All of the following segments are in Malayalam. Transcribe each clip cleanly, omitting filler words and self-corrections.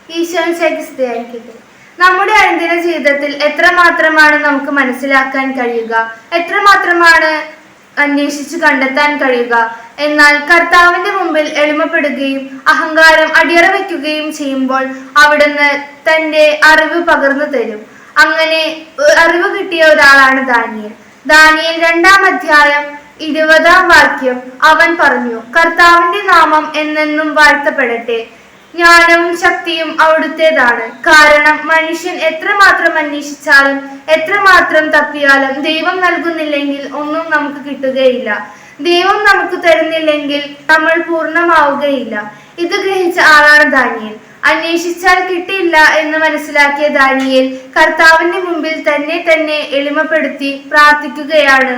ഈശോയ്ക്ക് സ്തുതിയായിരിക്കട്ടെ. നമ്മുടെ അനുദിന ജീവിതത്തിൽ എത്രമാത്രമാണ് നമുക്ക് മനസ്സിലാക്കാൻ കഴിയുക, എത്രമാത്രമാണ് അന്വേഷിച്ച് കണ്ടെത്താൻ കഴിയുക. എന്നാൽ കർത്താവിന്റെ മുമ്പിൽ എളിമപ്പെടുകയും അഹങ്കാരം അടിയറ വയ്ക്കുകയും ചെയ്യുമ്പോൾ അവിടുന്ന് തന്റെ അറിവ് പകർന്നു തരും. അങ്ങനെ അറിവ് കിട്ടിയ ഒരാളാണ് ദാനിയേൽ. ദാനിയേൽ 2-ാം അധ്യായം 20-ാം വാക്യം അവൻ പറഞ്ഞു, കർത്താവിന്റെ നാമം എന്നെന്നും വാഴ്ത്തപ്പെടട്ടെ. ജ്ഞാനവും ശക്തിയും അവിടുത്തേതാണ്. കാരണം മനുഷ്യൻ എത്രമാത്രം അന്വേഷിച്ചാലും എത്രമാത്രം തപ്പിയാലും ദൈവം നൽകുന്നില്ലെങ്കിൽ ഒന്നും നമുക്ക് കിട്ടുകയില്ല. ദൈവം നമുക്ക് തരുന്നില്ലെങ്കിൽ നമ്മൾ പൂർണ്ണമാവുകയില്ല. ഇത് ഗ്രഹിച്ച ആളാണ് ദാനിയേൽ. അന്വേഷിച്ചാൽ കിട്ടില്ല എന്ന് മനസ്സിലാക്കിയ ദാനിയേൽ കർത്താവിന്റെ മുമ്പിൽ തന്നെ എളിമപ്പെടുത്തി പ്രാർത്ഥിക്കുകയാണ്.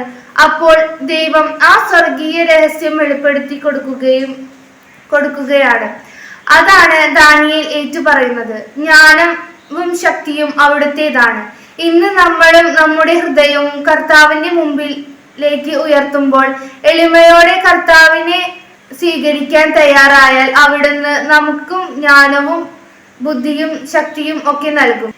അപ്പോൾ ദൈവം ആ സ്വർഗീയ രഹസ്യം വെളിപ്പെടുത്തി കൊടുക്കുകയാണ്. അതാണ് ദാനിയേൽ ഏറ്റുപറയുന്നത്. ജ്ഞാനവും ശക്തിയും അവിടുത്തേതാണ്. ഇന്ന് നമ്മളും നമ്മുടെ ഹൃദയവും കർത്താവിന്റെ മുമ്പിലേക്ക് ഉയർത്തുമ്പോൾ എളിമയോടെ കർത്താവിനെ സ്വീകരിക്കാൻ തയ്യാറായാൽ അവിടുന്ന് നമുക്കും ജ്ഞാനവും ബുദ്ധിയും ശക്തിയും ഒക്കെ നൽകും.